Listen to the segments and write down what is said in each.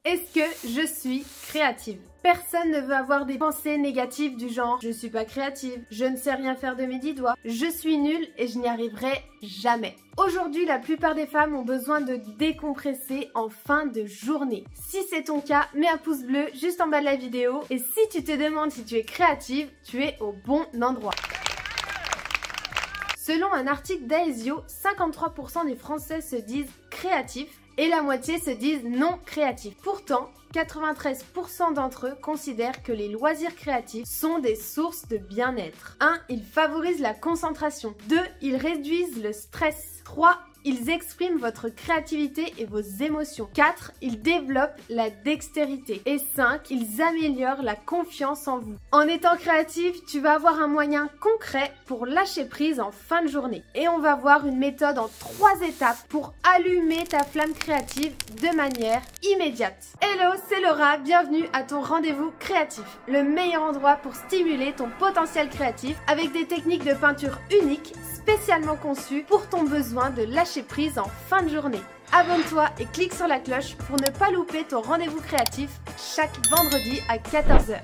Est-ce que je suis créative? Personne ne veut avoir des pensées négatives du genre « je suis pas créative, je ne sais rien faire de mes 10 doigts, je suis nulle et je n'y arriverai jamais ». Aujourd'hui, la plupart des femmes ont besoin de décompresser en fin de journée. Si c'est ton cas, mets un pouce bleu juste en bas de la vidéo. Et si tu te demandes si tu es créative, tu es au bon endroit. Selon un article d'Aesio, 53% des Français se disent créatifs et la moitié se disent non créatifs. Pourtant, 93% d'entre eux considèrent que les loisirs créatifs sont des sources de bien-être. 1. Ils favorisent la concentration. 2. Ils réduisent le stress. 3. Ils expriment votre créativité et vos émotions. 4. Ils développent la dextérité. Et 5. Ils améliorent la confiance en vous. En étant créatif, tu vas avoir un moyen concret pour lâcher prise en fin de journée. Et on va voir une méthode en 3 étapes pour allumer ta flamme créative de manière immédiate. Hello, c'est Laura, bienvenue à ton rendez-vous créatif. Le meilleur endroit pour stimuler ton potentiel créatif avec des techniques de peinture uniques spécialement conçues pour ton besoin de lâcher prise en fin de journée. Abonne-toi et clique sur la cloche pour ne pas louper ton rendez-vous créatif chaque vendredi à 14 h.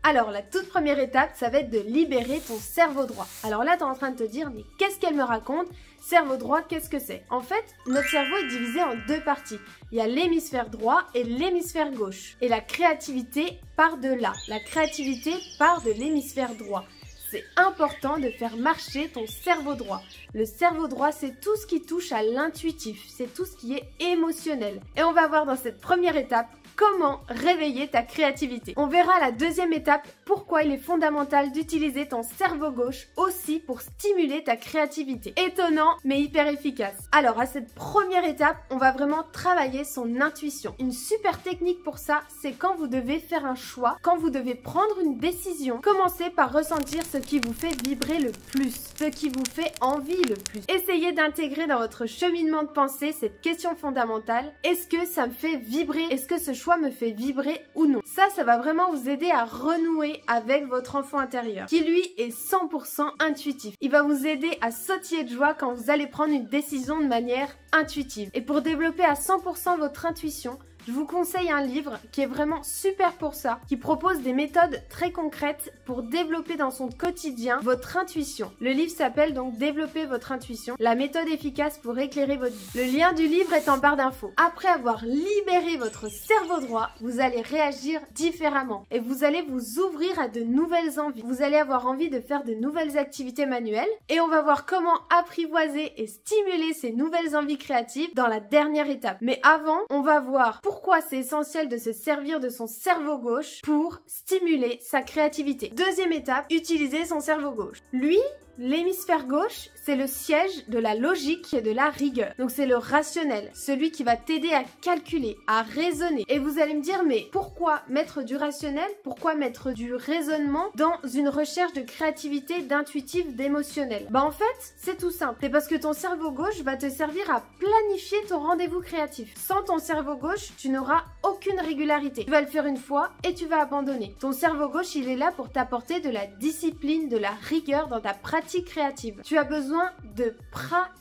Alors, la toute première étape, ça va être de libérer ton cerveau droit. Alors là, tu es en train de te dire, mais qu'est-ce qu'elle me raconte? Cerveau droit, qu'est-ce que c'est? En fait, notre cerveau est divisé en 2 parties. Il y a l'hémisphère droit et l'hémisphère gauche. Et la créativité part de là. La créativité part de l'hémisphère droit. C'est important de faire marcher ton cerveau droit. Le cerveau droit, c'est tout ce qui touche à l'intuitif, c'est tout ce qui est émotionnel. Et on va voir dans cette première étape comment réveiller ta créativité. On verra la deuxième étape pourquoi il est fondamental d'utiliser ton cerveau gauche aussi pour stimuler ta créativité. Étonnant mais hyper efficace. Alors à cette première étape, on va vraiment travailler son intuition. Une super technique pour ça, c'est quand vous devez faire un choix, quand vous devez prendre une décision, commencez par ressentir ce qui vous fait vibrer le plus, ce qui vous fait envie le plus. Essayez d'intégrer dans votre cheminement de pensée cette question fondamentale. Est-ce que ça me fait vibrer? Est-ce que ce choix me fait vibrer ou non? Ça va vraiment vous aider à renouer avec votre enfant intérieur, qui lui est 100% intuitif. Il va vous aider à sautiller de joie quand vous allez prendre une décision de manière intuitive. Et pour développer à 100% votre intuition, je vous conseille un livre qui est vraiment super pour ça, qui propose des méthodes très concrètes pour développer dans son quotidien votre intuition. Le livre s'appelle donc Développer votre intuition, la méthode efficace pour éclairer votre vie. Le lien du livre est en barre d'infos. Après avoir libéré votre cerveau droit, vous allez réagir différemment et vous allez vous ouvrir à de nouvelles envies. Vous allez avoir envie de faire de nouvelles activités manuelles et on va voir comment apprivoiser et stimuler ces nouvelles envies créatives dans la dernière étape. Mais avant, on va voir pourquoi c'est essentiel de se servir de son cerveau gauche pour stimuler sa créativité. Deuxième étape, utiliser son cerveau gauche. Lui, l'hémisphère gauche, c'est le siège de la logique et de la rigueur. Donc c'est le rationnel, celui qui va t'aider à calculer, à raisonner. Et vous allez me dire, mais pourquoi mettre du rationnel? Pourquoi mettre du raisonnement dans une recherche de créativité, d'intuitif, d'émotionnel? Bah en fait, c'est tout simple. C'est parce que ton cerveau gauche va te servir à planifier ton rendez-vous créatif. Sans ton cerveau gauche, tu n'auras aucune régularité. Tu vas le faire une fois et tu vas abandonner. Ton cerveau gauche, il est là pour t'apporter de la discipline, de la rigueur dans ta pratique créative. Tu as besoin de pratiquer.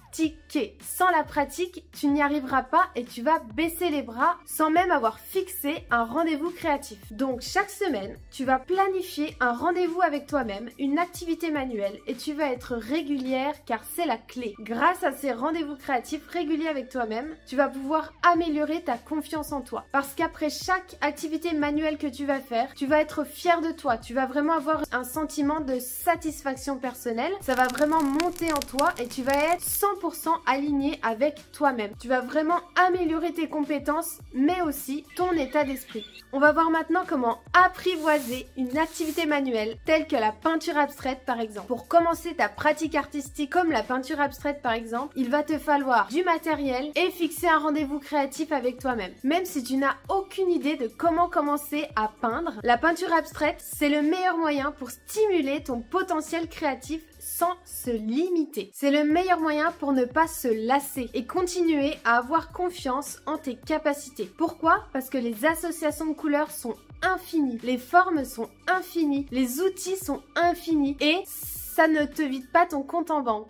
Sans la pratique, tu n'y arriveras pas et tu vas baisser les bras sans même avoir fixé un rendez-vous créatif. Donc chaque semaine, tu vas planifier un rendez-vous avec toi-même, une activité manuelle et tu vas être régulière car c'est la clé. Grâce à ces rendez-vous créatifs réguliers avec toi-même, tu vas pouvoir améliorer ta confiance en toi. Parce qu'après chaque activité manuelle que tu vas faire, tu vas être fier de toi. Tu vas vraiment avoir un sentiment de satisfaction personnelle. Ça va vraiment monter en toi et tu vas être 100% aligné avec toi-même. Tu vas vraiment améliorer tes compétences, mais aussi ton état d'esprit. On va voir maintenant comment apprivoiser une activité manuelle telle que la peinture abstraite par exemple. Pour commencer ta pratique artistique comme la peinture abstraite par exemple, il va te falloir du matériel et fixer un rendez-vous créatif avec toi-même. Même si tu n'as aucune idée de comment commencer à peindre, la peinture abstraite, c'est le meilleur moyen pour stimuler ton potentiel créatif sans se limiter. C'est le meilleur moyen pour ne pas se lasser et continuer à avoir confiance en tes capacités. Pourquoi? Parce que les associations de couleurs sont infinies, les formes sont infinies, les outils sont infinis et ça ne te vide pas ton compte en banque.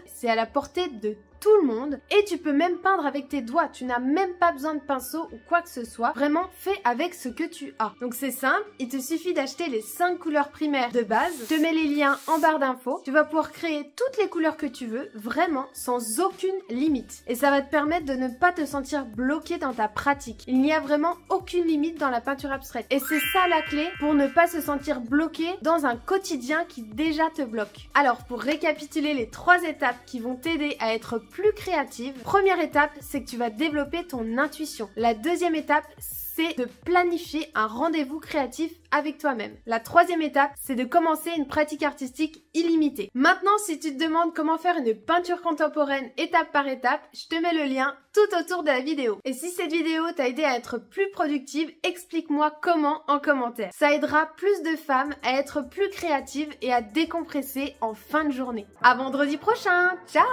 C'est à la portée de tout le monde et tu peux même peindre avec tes doigts. Tu n'as même pas besoin de pinceau ou quoi que ce soit. Vraiment, fais avec ce que tu as. Donc c'est simple, il te suffit d'acheter les 5 couleurs primaires de base. Je te mets les liens en barre d'infos. Tu vas pouvoir créer toutes les couleurs que tu veux, vraiment sans aucune limite. Et ça va te permettre de ne pas te sentir bloqué dans ta pratique. Il n'y a vraiment aucune limite dans la peinture abstraite. Et c'est ça la clé pour ne pas se sentir bloqué dans un quotidien qui déjà te bloque. Alors pour récapituler les 3 étapes qui vont t'aider à être plus créative, première étape, c'est que tu vas développer ton intuition. La deuxième étape, c'est de planifier un rendez-vous créatif avec toi-même. La troisième étape, c'est de commencer une pratique artistique illimitée. Maintenant, si tu te demandes comment faire une peinture contemporaine étape par étape, je te mets le lien tout autour de la vidéo. Et si cette vidéo t'a aidé à être plus productive, explique-moi comment en commentaire. Ça aidera plus de femmes à être plus créatives et à décompresser en fin de journée. À vendredi prochain, ciao!